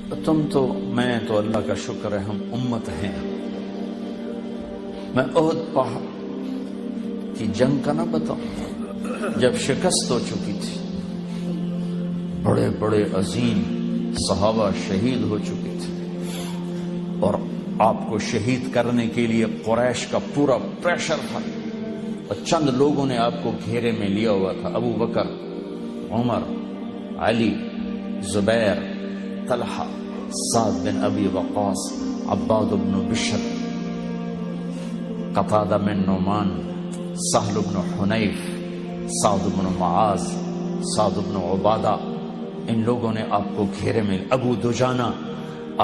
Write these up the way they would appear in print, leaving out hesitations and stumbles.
میں تو اللہ کا شکر ہے ہم امت ہیں. میں احد پہاڑ کی جنگ کا نہ بتاؤں جب شکست ہو چکی تھی، بڑے بڑے عظیم صحابہ شہید ہو چکے تھے، اور آپ کو شہید کرنے کے لیے قریش کا پورا پریشر تھا، اور چند لوگوں نے آپ کو گھیرے میں لیا ہوا تھا، ابو بکر، عمر، علی، زبیر، طلحہ، سعد بن ابی وقاص، عباد بن بشر، قتادہ بن نعمان، سہل بن حنیف، سعد بن معاذ، سعد بن عبادہ. ان لوگوں نے آپ کو گھیرے میں، ابو دجانہ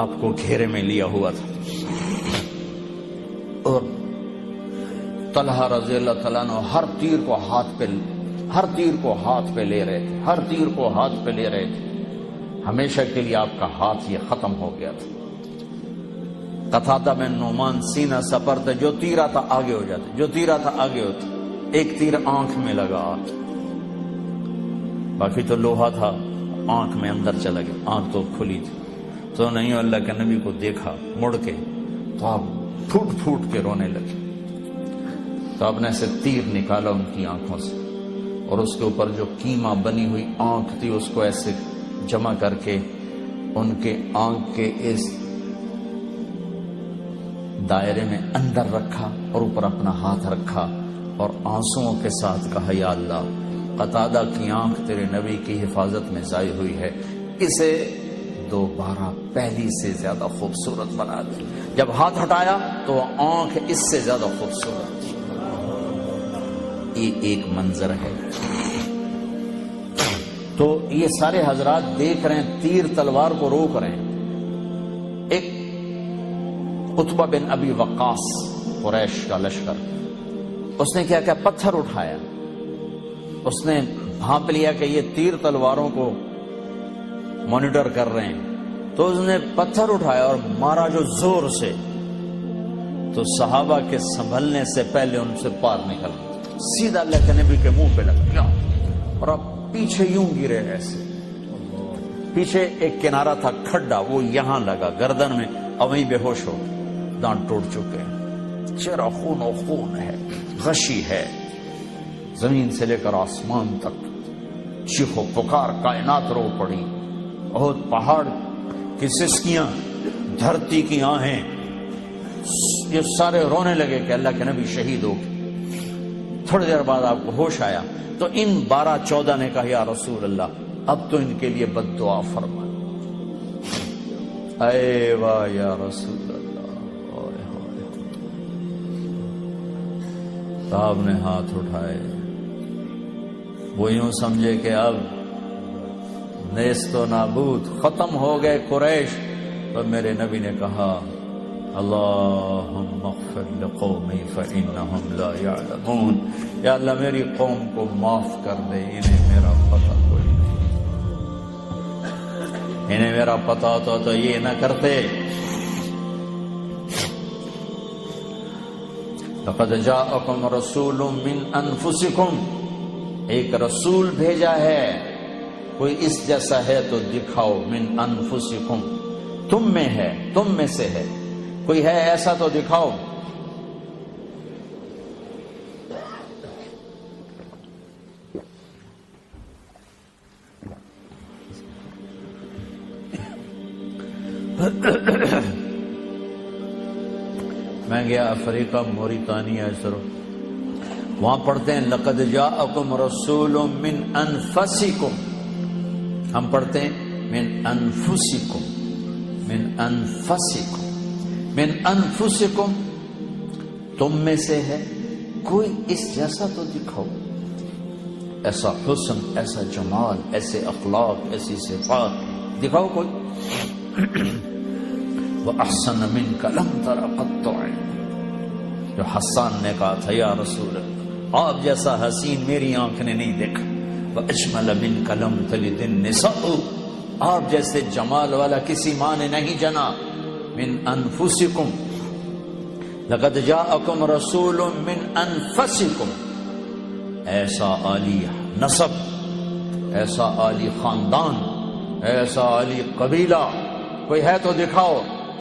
آپ کو گھیرے میں لیا ہوا تھا، اور طلحہ رضی اللہ تعالیٰ عنہ ہر تیر کو ہاتھ پہ لے رہے تھے. ہمیشہ کے لیے آپ کا ہاتھ یہ ختم ہو گیا تھا. قتادہ بن نعمان سینہ سپر تھے، جو تیر آتا آگے ہو جاتے، ایک تیر آنکھ میں لگا، باقی تو لوہا تھا، آنکھ میں اندر چلا گیا، آنکھ تو کھلی تھی. تو نہیں اللہ کے نبی کو دیکھا مڑ کے تو آپ پھوٹ کے رونے لگے. تو آپ نے ایسے تیر نکالا ان کی آنکھوں سے، اور اس کے اوپر جو کیما بنی ہوئی آنکھ تھی اس کو ایسے جمع کر کے ان کے آنکھ کے اس دائرے میں اندر رکھا، اور اوپر اپنا ہاتھ رکھا، اور آنسوؤں کے ساتھ کہا، یا اللہ، قتادہ کی آنکھ تیرے نبی کی حفاظت میں ضائع ہوئی ہے، اسے دوبارہ پہلی سے زیادہ خوبصورت بنا دے. جب ہاتھ ہٹایا تو آنکھ اس سے زیادہ خوبصورت تھی. یہ ایک منظر ہے. تو یہ سارے حضرات دیکھ رہے ہیں، تیر تلوار کو روک رہے ہیں. ایک عتبہ بن ابی وقاص، قریش کا لشکر، اس نے کیا پتھر اٹھایا، اس نے بھانپ لیا کہ یہ تیر تلواروں کو مانیٹر کر رہے ہیں، تو اس نے پتھر اٹھایا اور مارا جو زور سے، تو صحابہ کے سنبھلنے سے پہلے ان سے پار نکل سیدھا اللہ کے نبی کے منہ پہ لگا، اور اب پیچھے یوں گرے. ایسے پیچھے ایک کنارہ تھا کھڈا، وہ یہاں لگا گردن میں، اب وہیں بے ہوش ہو، دانت ٹوٹ چکے ہیں، چہرہ خون و خون ہے، غشی ہے، زمین سے لے کر آسمان تک چیخو پکار کائنات رو پڑی. بہت پہاڑ کی سسکیاں، دھرتی کی آہیں، یہ سارے رونے لگے کہ اللہ کے نبی شہید ہو گئے. تھوڑی دیر بعد آپ کو ہوش آیا تو ان 12-14 نے کہا، یا رسول اللہ، اب تو ان کے لیے بد دعا فرما. اے واہ یا رسول اللہ. صاحب نے ہاتھ اٹھائے، وہ یوں سمجھے کہ اب نیست و نابود، ختم ہو گئے قریش. اور میرے نبی نے کہا، اللہم اغفر لقومی فإنہم لا یعلمون. یا اللہ میری قوم کو معاف کر دے، انہیں میرا پتہ کوئی نہیں، انہیں میرا پتہ ہوتا تو یہ نہ کرتے. لقد جاءکم رسول من انفسکم، ایک رسول بھیجا ہے، کوئی اس جیسا ہے تو دکھاؤ. من انفسکم، تم میں ہے، تم میں سے ہے، کوئی ہے ایسا تو دکھاؤ. میں گیا افریقہ، موریتانیہ، وہاں پڑھتے ہیں لقد جاءکم رسول من انفسکم، ہم پڑھتے ہیں من انفسکم، من انفسکم، من انفسکم، تم میں سے ہے، کوئی اس جیسا تو دکھاؤ، ایسا حسن، ایسا جمال، ایسے اخلاق، ایسی صفات دکھاؤ کوئی. وَأَحْسَنَ مِنْكَ لَمْ تَرَ قَطُّ عَيْنٌ، جو حسان نے کہا تھا، یا رسول اللہ، آپ جیسا حسین میری آنکھ نے نہیں دیکھا. وَأَجْمَلَ مِنْكَ لَمْ تَلِدِ النِّسَاءُ، آپ جیسے جمال والا کسی ماں نے نہیں جنا. من انفسکم، لقد جاءکم رسول من انفسکم، ایسا عالی نسب، ایسا عالی خاندان، ایسا عالی قبیلہ، کوئی ہے تو دکھاؤ.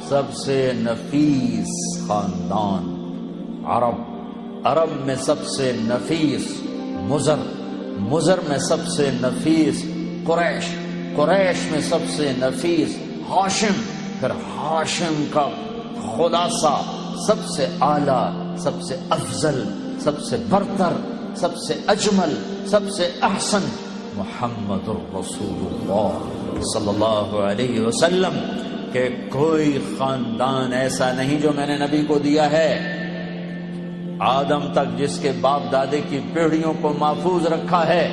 سب سے نفیس خاندان عرب میں سب سے نفیس مضر میں سب سے نفیس قریش میں سب سے نفیس ہاشم، پھر ہاشم کا خلاصہ سب سے اعلیٰ، سب سے افضل، سب سے برتر، سب سے اجمل، سب سے احسن محمد الرسول اللہ صلی اللہ علیہ وسلم. کہ کوئی خاندان ایسا نہیں جو میں نے نبی کو دیا ہے آدم تک، جس کے باپ دادے کی پیڑھیوں کو محفوظ رکھا ہے.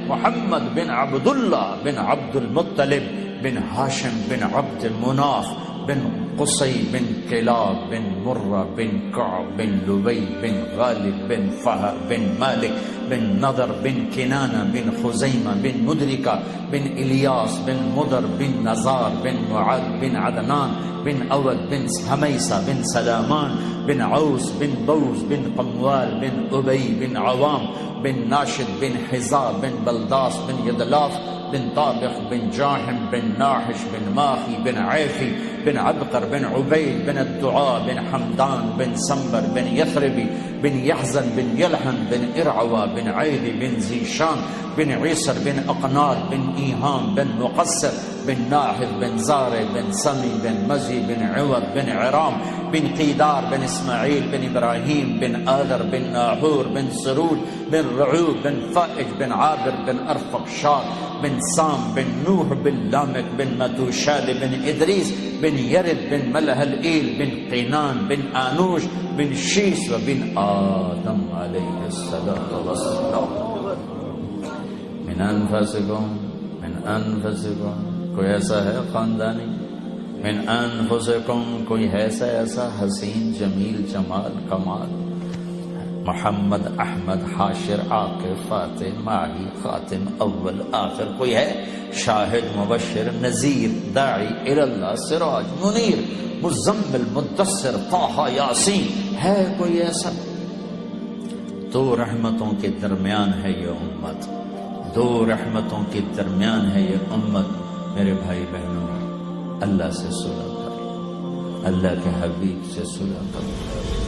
محمد بن عبداللہ بن عبد المطلب بن ہاشم بن عبد مناف بن قصی بن کلاب بن مرہ بن کعب بن لبی بن غالب بن فہر بن مالک بن نضر بن کنانہ بن خزیمہ بن مدرکہ بن الیاس بن مدر بن نزار بن معد بن عدنان بن اود بن حمیسہ بن سلامان بن عوس بن بوز بن قموال بن ابی بن عوام بن ناشد بن حزاب بن بلداس بن یدلاف بن طابق بن جاحم بن ناحش بن ماخی بن عیفی بن عبقر بن عبید بن الدعاء بن حمدان بن سنبر بن یثربی بن یحزن بن یلحن بن ارعوا بن عیدی بن زیشان بن عیسر بن اقنار بن ایہام بن مقصر بن ناحد بن زارع بن سمی بن مزی بن عوض بن عرام بن قیدار بن اسماعیل بن ابراہیم بن آذر بن ناحور بن سرود بن رعوب بن فائج بن عابر بن ارفق شاد بن سام بن نوح بن لامک بن متوشال بن ادریس بن یرد بن ملح الایل بن قینان بن آنوش بن شیس و بن آدم علیہ السلام. من انفسکم کوئی ایسا ہے خاندانی، من انفسکم کوئی ایسا حسین جمیل جمال کمال، محمد احمد حاشر عاقب فاتح ماہی خاتم اول آخر، کوئی ہے شاہد مبشر نذیر داعی اللہ سراج منیر مزمل مدثر طٰہٰ یاسین، ہے کوئی ایسا؟ دو رحمتوں کے درمیان ہے یہ امت، دو رحمتوں کے درمیان ہے یہ امت. میرے بھائی بہنوں، اللہ سے صلح کرو، اللہ کے حبیب سے صلح کرو.